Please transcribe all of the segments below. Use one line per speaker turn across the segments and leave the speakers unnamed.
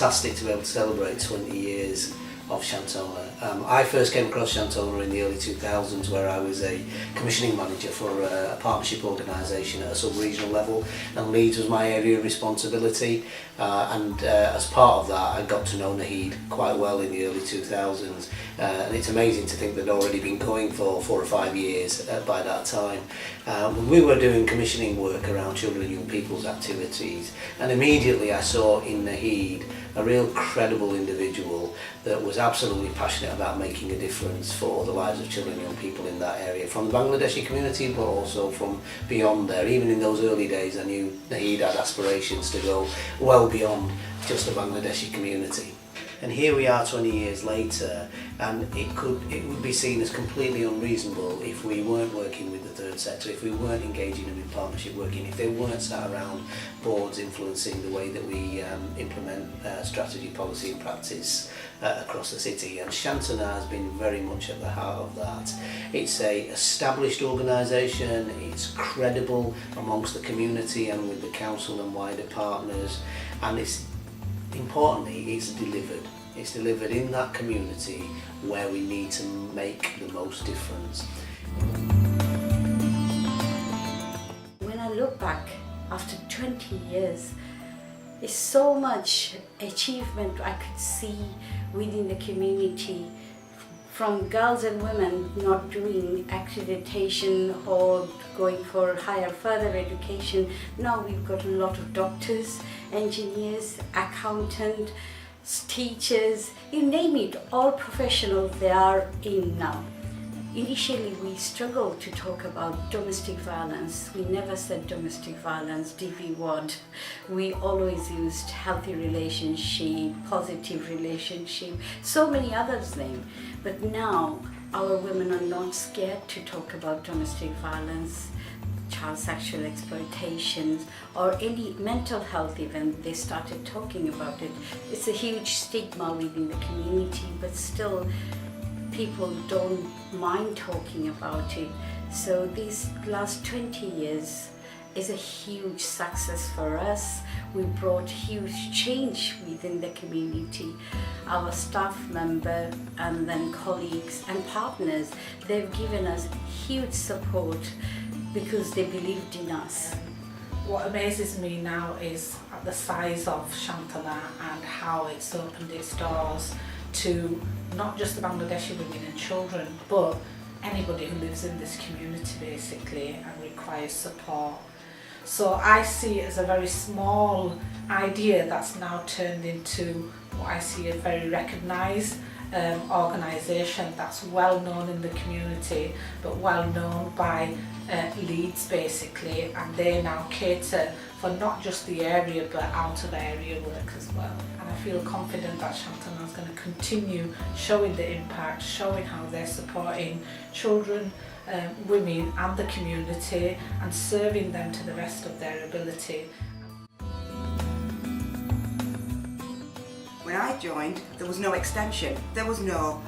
fantastic to be able to celebrate 20 years of Shantona. I first came across Shantona in the early 2000s, where I was a commissioning manager for a partnership organisation at a sub-regional level, and Leeds was my area of responsibility, and as part of that I got to know Shaid quite well in the early 2000s, and it's amazing to think they'd already been going for 4 or 5 years by that time. We were doing commissioning work around children and young people's activities, and immediately I saw in Shaid a real credible individual that was absolutely passionate about making a difference for the lives of children and young people in that area, from the Bangladeshi community but also from beyond there. Even in those early days I knew Shaid had aspirations to go well beyond just the Bangladeshi community. And here we are 20 years later, and it would be seen as completely unreasonable if we weren't working with the third sector, if we weren't engaging them in partnership working, if they weren't sat around boards influencing the way that we implement strategy, policy and practice across the city. And Shantona has been very much at the heart of that. It's a established organisation, it's credible amongst the community and with the council and wider partners, and importantly, it's delivered. It's delivered in that community where we need to make the most difference.
When I look back after 20 years, there's so much achievement I could see within the community, from girls and women not doing accreditation or going for higher further education. Now we've got a lot of doctors, engineers, accountants, teachers, you name it, all professionals they are in now. Initially we struggled to talk about domestic violence. We never said domestic violence, DV word. We always used healthy relationship, positive relationship, so many others names. But now our women are not scared to talk about domestic violence, child sexual exploitation or any mental health event. They started talking about it. It's a huge stigma within the community, but still people don't mind talking about it. So these last 20 years is a huge success for us. We brought huge change within the community. Our staff member and then colleagues and partners, they've given us huge support because they believed in us.
What amazes me now is the size of Shantona and how it's opened its doors to not just the Bangladeshi women and children, but anybody who lives in this community basically and requires support. So I see it as a very small idea that's now turned into what I see as a very recognised organisation that's well known in the community, but well known by Leeds basically, and they now cater for not just the area but out of area work as well. And I feel confident that Shantona is going to continue showing the impact, showing how they're supporting children, women and the community and serving them to the best of their ability.
When I joined, there was no extension, there was no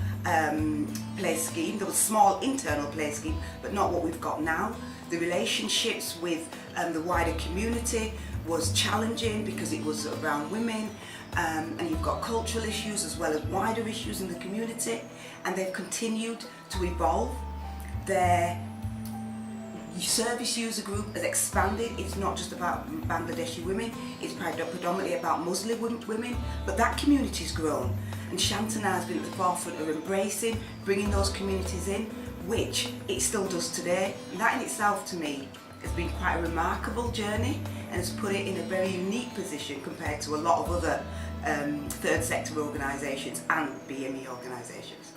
play scheme, there was a small internal play scheme, but not what we've got now. The relationships with the wider community was challenging because it was around women, and you've got cultural issues as well as wider issues in the community, and they've continued to evolve. Their service user group has expanded. It's not just about Bangladeshi women, it's predominantly about Muslim women, but that community's grown, and Shantona has been at the forefront of embracing, bringing those communities in, which it still does today. And that in itself to me has been quite a remarkable journey and has put it in a very unique position compared to a lot of other third sector organisations and BME organisations.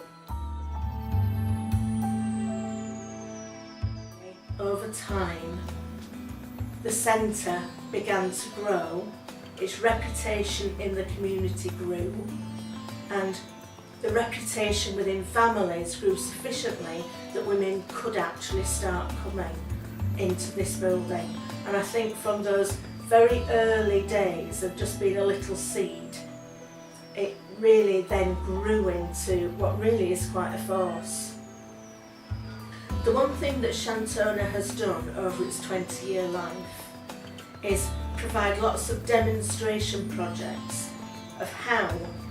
Over time, the centre began to grow, its reputation in the community grew, and the reputation within families grew sufficiently that women could actually start coming into this building. And I think from those very early days of just being a little seed, it really then grew into what really is quite a force. The one thing that Shantona has done over its 20-year life is provide lots of demonstration projects of how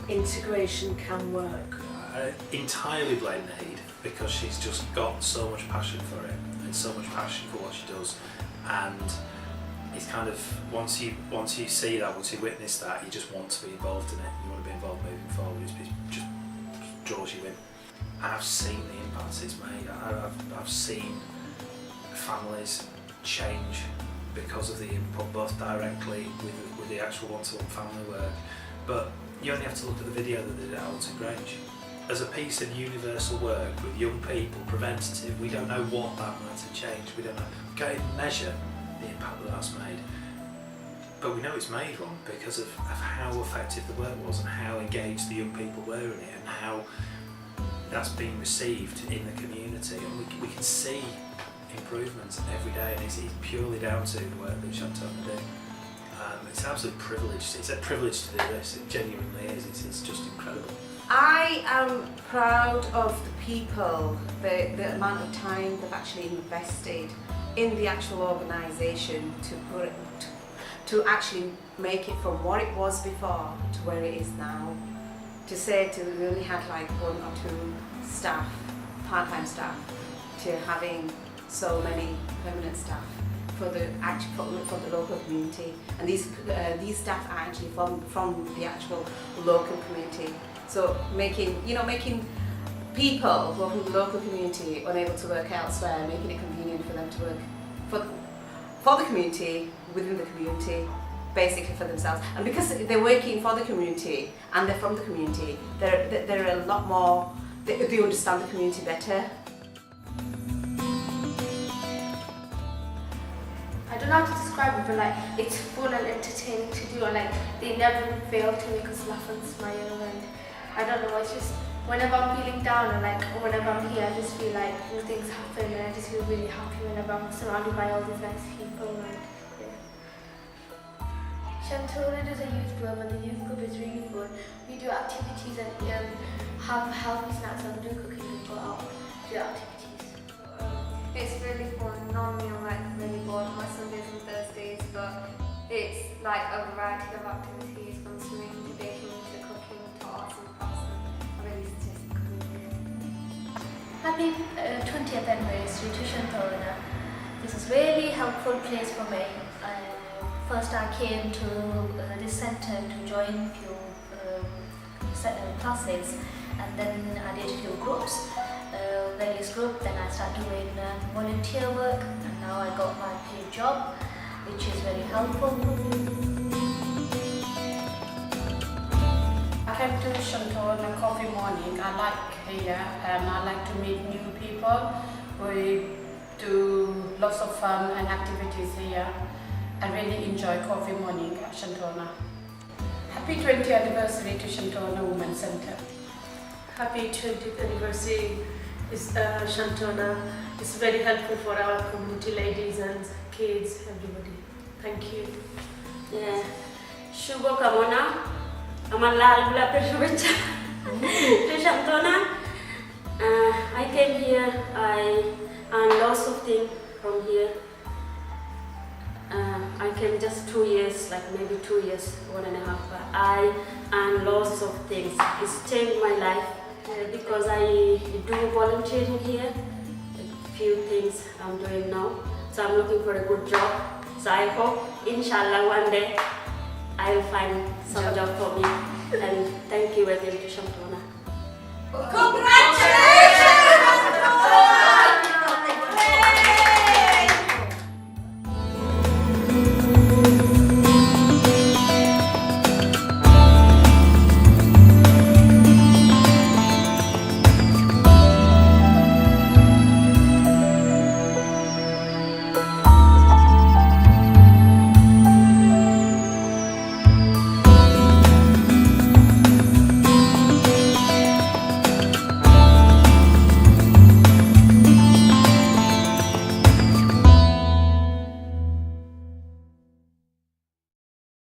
integration can work?
I entirely blame Naid, because she's just got so much passion for it and so much passion for what she does, and it's kind of once you see that, once you witness that, you just want to be involved in it. You want to be involved moving forward. It just draws you in. And I've seen the impact it's made. I've seen families change because of the input, both directly with the actual one-to-one family work, but you only have to look at the video that they did at Alton Grange. As a piece of universal work with young people, preventative, we don't know what that might have changed. We don't know. We can't even measure the impact that that's made. But we know it's made one because of how effective the work was and how engaged the young people were in it and how that's been received in the community. And we can see improvements every day, and it's purely down to the work that Shantona did. It's absolutely privileged. It's a privilege to do this. It genuinely is. It's just incredible.
I am proud of the people, the amount of time they've actually invested in the actual organisation to actually make it from what it was before to where it is now. To say to we only had like 1 or 2 staff, part-time staff, to having so many permanent staff for the local community, and these staff are actually from the actual local community. So making people who are from the local community unable to work elsewhere, making it convenient for them to work for the community, within the community, basically for themselves. And because they're working for the community and they're from the community, they're a lot more, they understand the community better.
I don't know how to describe it, but like it's fun and entertaining to do, and like they never fail to make us laugh and smile, and I don't know, it's just whenever I'm feeling down and like whenever I'm here, I just feel like things happen and I just feel really happy whenever I'm surrounded by all these nice people. And yeah. Shantona does a youth club, and the youth club is really fun. We do activities and have healthy snacks and do cooking and go out do activities.
It's really fun. Normally I'm like really bored on my Sundays and Thursdays, but it's like a variety of activities from swimming to baking to cooking to arts and crafts, and I really suggest coming here.
Happy 20th anniversary to Shantona. This is really helpful place for me. First I came to this centre to join a few classes, and then I did a few groups. Various group, then I started doing volunteer work, and now I got my paid job, which is very helpful.
I came to Shantona coffee morning. I like here and I like to meet new people. We do lots of fun and activities here. I really enjoy coffee morning at Shantona. Happy 20th anniversary to Shantona Women's Centre.
Happy 20th anniversary is Shantona. It's very helpful for our community, ladies and kids, everybody. Thank you.
Yeah. Shubo Kamona, Amalal Blapesh to Shantona. I came here, I earned lots of things from here. I came just 2 years, like maybe 2 years, 1.5, but I earned lots of things. It's changed my life because I do volunteering here. A few things I'm doing now. So I'm looking for a good job. So I hope, inshallah, one day I will find some job for me. And thank you again to Shantona.
Congratulations!